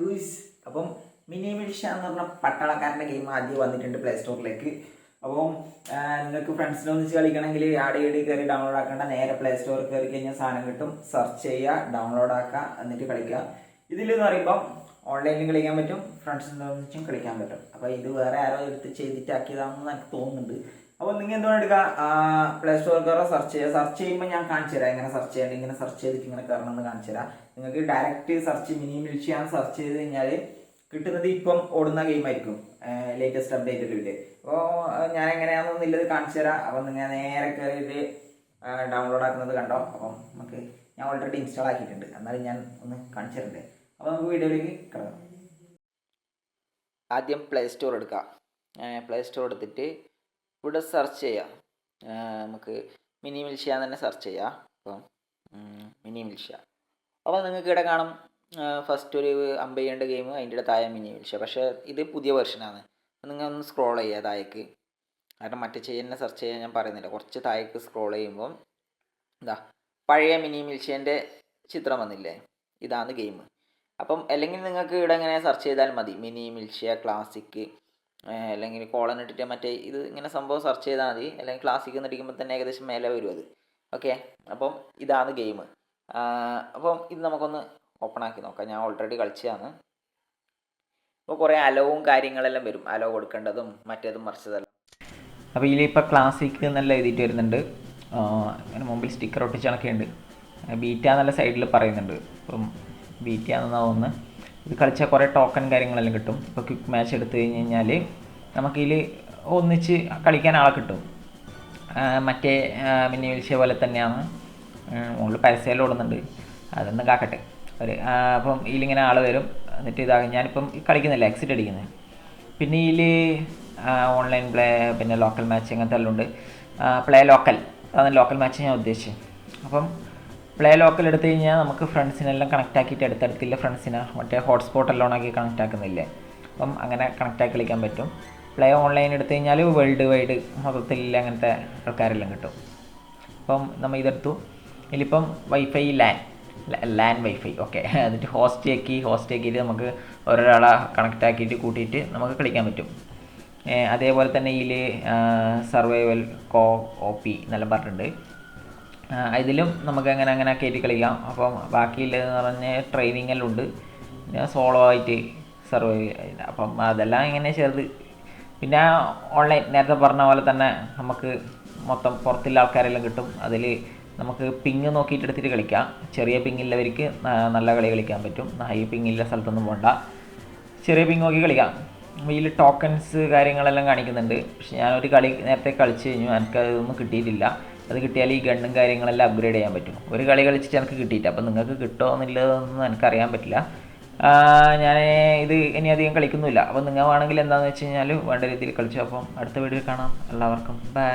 Goose അപ്പം mini മിൽഷ എന്ന് പറഞ്ഞ പട്ടാളക്കാരൻ്റെ ഗെയിം ആദ്യം വന്നിട്ടുണ്ട് പ്ലേ സ്റ്റോറിലേക്ക്. അപ്പം നിങ്ങൾക്ക് ഫ്രണ്ട്സിനെ ഒന്നിച്ച് കളിക്കണമെങ്കിൽ ആടെ കയറി ഡൗൺലോഡ് ആക്കേണ്ട, നേരെ പ്ലേ സ്റ്റോറിൽ കയറി കഴിഞ്ഞാൽ സാധനം കിട്ടും, സെർച്ച് ചെയ്യുക, ഡൗൺലോഡ് ആക്കുക, എന്നിട്ട് കളിക്കുക. ഇതിലെന്ന് പറയുമ്പം ഓൺലൈനിൽ കളിക്കാൻ പറ്റും, ഫ്രണ്ട്സിൻ്റെ ഒന്നിച്ചും കളിക്കാൻ പറ്റും. അപ്പോൾ ഇത് വേറെ ആരോ എടുത്ത് ചെയ്തിട്ടാക്കിയതാണെന്ന് എനിക്ക് തോന്നുന്നുണ്ട്. അപ്പോൾ നിങ്ങൾ എന്തുകൊണ്ട് എടുക്കുക, പ്ലേ സ്റ്റോറിൽ കയറി സെർച്ച് ചെയ്യുക. സെർച്ച് ചെയ്യുമ്പോൾ ഞാൻ കാണിച്ചു തരാം എങ്ങനെ സെർച്ച് ചെയ്യേണ്ടത്. ഇങ്ങനെ സെർച്ച് ചെയ്തിട്ട് ഇങ്ങനെ കയറണമെന്ന് കാണിച്ചു തരാം. നിങ്ങൾക്ക് ഡയറക്റ്റ് സെർച്ച് മിനി മിൽഷയാന്ന് സെർച്ച് ചെയ്ത് കഴിഞ്ഞാൽ കിട്ടുന്നത് ഇപ്പം ഓടുന്ന ഗെയിമായിരിക്കും, ലേറ്റസ്റ്റ് അപ്ഡേറ്റിലില്ലേ. അപ്പോൾ ഞാൻ എങ്ങനെയാണെന്നുള്ളത് കാണിച്ചു തരാം. അപ്പം നിങ്ങൾ നേരെ കയറിയിട്ട് ഡൗൺലോഡ് ആക്കുന്നത് കണ്ടോ. അപ്പം നമുക്ക് ഞാൻ ഓൾറെഡി ഇൻസ്റ്റാൾ ആക്കിയിട്ടുണ്ട്, എന്നാലും ഞാൻ ഒന്ന് കാണിച്ചു തരണ്ടേ. അപ്പോൾ നമുക്ക് വീഡിയോയിലേക്ക് കിടക്കാം. ആദ്യം പ്ലേ സ്റ്റോർ എടുക്കുക. പ്ലേ സ്റ്റോർ എടുത്തിട്ട് ഇവിടെ സെർച്ച് ചെയ്യാം. നമുക്ക് മിനി മിൽഷ തന്നെ സെർച്ച് ചെയ്യാം. അപ്പം മിനി മിൽഷ. അപ്പോൾ നിങ്ങൾക്ക് ഇവിടെ കാണും ഫസ്റ്റ് ഒരു അമ്പ് ചെയ്യേണ്ട ഗെയിം, അതിൻ്റെ താഴെ മിനി മിൽഷ. പക്ഷേ ഇത് പുതിയ വെർഷനാണ്. നിങ്ങൾ ഒന്ന് സ്ക്രോൾ ചെയ്യുക താഴേക്ക്, കാരണം മറ്റേ ചെയ്യുന്ന സെർച്ച് ചെയ്യാൻ ഞാൻ പറയുന്നില്ല. കുറച്ച് താഴേക്ക് സ്ക്രോൾ ചെയ്യുമ്പം എന്താ പഴയ മിനി മിൽഷേൻ്റെ ചിത്രം വന്നില്ലേ, ഇതാണ് ഗെയിം. അപ്പം അല്ലെങ്കിൽ നിങ്ങൾക്ക് ഇവിടെ ഇങ്ങനെ സെർച്ച് ചെയ്താൽ മതി, മിനി മിൽഷ ക്ലാസിക്, അല്ലെങ്കിൽ കോളൻ ഇട്ടിട്ട് മറ്റേ ഇത് ഇങ്ങനെ സംഭവം സെർച്ച് ചെയ്താൽ മതി. അല്ലെങ്കിൽ ക്ലാസിക് എന്ന് അടിക്കുമ്പോൾ തന്നെ ഏകദേശം മേലെ വരും അത്. ഓക്കെ, അപ്പം ഇതാണ് ഗെയിം. അപ്പം ഇത് നമുക്കൊന്ന് ഓപ്പൺ ആക്കി നോക്കാം. ഞാൻ ഓൾറെഡി കളിച്ചതാണ്. അപ്പോൾ കുറേ അലവും കാര്യങ്ങളെല്ലാം വരും, അലോ കൊടുക്കേണ്ടതും മറ്റേതും മറിച്ചതെല്ലാം. അപ്പോൾ ഇതിലിപ്പോൾ ക്ലാസിക് എന്നെല്ലാം എഴുതിയിട്ട് വരുന്നുണ്ട്. അങ്ങനെ മുമ്പിൽ സ്റ്റിക്കർ ഒട്ടിച്ചണക്കെ ഉണ്ട്. ബീറ്റ എന്നുള്ള സൈഡിൽ പറയുന്നുണ്ട്. അപ്പം ബീറ്റ എന്നാ ഒന്ന്. ഇത് കളിച്ചാൽ കുറേ ടോക്കൺ കാര്യങ്ങളെല്ലാം കിട്ടും. ഇപ്പോൾ ക്വിക്ക് മാച്ച് എടുത്തു കഴിഞ്ഞ് കഴിഞ്ഞാൽ നമുക്കിതിൽ ഒന്നിച്ച് കളിക്കാൻ ആളെ കിട്ടും. മറ്റേ മിനി മിൽഷ പോലെ തന്നെയാണ്. മുകളിൽ പരസ്യം ഓടുന്നുണ്ട്, അതൊന്നും കാക്കട്ടെ. അപ്പം ഇതിലിങ്ങനെ ആൾ വരും, എന്നിട്ട് ഇതാകും. ഞാനിപ്പം കളിക്കുന്നില്ല, എക്സിറ്റ് അടിക്കുന്നത്. പിന്നെ ഇതിൽ ഓൺലൈൻ പ്ലേ, പിന്നെ ലോക്കൽ മാച്ച് അങ്ങനത്തെ എല്ലാം ഉണ്ട്. പ്ലേ ലോക്കൽ, അതാണ് ലോക്കൽ മാച്ച് ഞാൻ ഉദ്ദേശിച്ചത്. അപ്പം പ്ലേ ലോക്കൽ എടുത്തു കഴിഞ്ഞാൽ നമുക്ക് ഫ്രണ്ട്സിനെല്ലാം കണക്റ്റ് ആക്കിയിട്ട് അടുത്തടുത്തില്ല ഫ്രണ്ട്സിനെ മറ്റേ ഹോട്ട്സ്പോട്ട് എല്ലാം ആക്കി കണക്റ്റ് ആക്കുന്നില്ലേ, അപ്പം അങ്ങനെ കണക്റ്റാക്കി കളിക്കാൻ പറ്റും. പ്ലേ ഓൺലൈൻ എടുത്തു കഴിഞ്ഞാൽ വേൾഡ് വൈഡ് മൊത്തത്തിൽ അങ്ങനത്തെ ആൾക്കാരെല്ലാം കിട്ടും. അപ്പം നമ്മൾ ഇതെടുത്തു. ഇതിലിപ്പം വൈഫൈ ലാൻ വൈഫൈ, ഓക്കെ. എന്നിട്ട് ഹോസ്റ്റ് ആക്കിയിട്ട് നമുക്ക് ഓരോരാളെ കണക്റ്റ് ആക്കിയിട്ട് കൂട്ടിയിട്ട് നമുക്ക് കളിക്കാൻ പറ്റും. അതേപോലെ തന്നെ ഇതിൽ സർവൈവൽ OP എന്നെല്ലാം പറഞ്ഞിട്ടുണ്ട്. ഇതിലും നമുക്ക് അങ്ങനെ കയറ്റി കളിക്കാം. അപ്പം ബാക്കിയുള്ളതെന്ന് പറഞ്ഞാൽ ട്രെയിനിങ് എല്ലാം ഉണ്ട്, പിന്നെ സോളോ ആയിട്ട് സർവൈവ്. അപ്പം അതെല്ലാം ഇങ്ങനെ ചെറുത്. പിന്നെ ഓൺലൈൻ നേരത്തെ പറഞ്ഞ പോലെ തന്നെ നമുക്ക് മൊത്തം പുറത്തുള്ള ആൾക്കാരെല്ലാം കിട്ടും. അതിൽ നമുക്ക് പിങ് നോക്കിയിട്ട് എടുത്തിട്ട് കളിക്കാം. ചെറിയ പിങ്ങില്ലവർക്ക് നല്ല കളി കളിക്കാൻ പറ്റും. ഹൈ പിങ്ങില്ല സ്ഥലത്തൊന്നും പോകണ്ട, ചെറിയ പിങ് നോക്കി കളിക്കാം. ഇതിൽ ടോക്കൺസ് കാര്യങ്ങളെല്ലാം കാണിക്കുന്നുണ്ട്. പക്ഷെ ഞാനൊരു കളി നേരത്തെ കളിച്ച് കഴിഞ്ഞു, എനിക്കതൊന്നും കിട്ടിയിട്ടില്ല. അത് കിട്ടിയാൽ ഈ ഗണ്ണും കാര്യങ്ങളെല്ലാം അപ്ഗ്രേഡ് ചെയ്യാൻ പറ്റും. ഒരു കളി കളിച്ചിട്ട് എനിക്ക് കിട്ടിയില്ല. അപ്പം നിങ്ങൾക്ക് കിട്ടുമോ എന്നുള്ളതൊന്നും എനിക്കറിയാൻ പറ്റില്ല. ഞാൻ ഇത് ഇനി അധികം കളിക്കുന്നില്ല. അപ്പം നിങ്ങൾ വേണമെങ്കിൽ എന്താണെന്ന് വെച്ച് കഴിഞ്ഞാൽ വേണ്ട രീതിയിൽ കളിച്ചു. അപ്പം അടുത്ത വീഡിയോ കാണാം. എല്ലാവർക്കും ബൈ.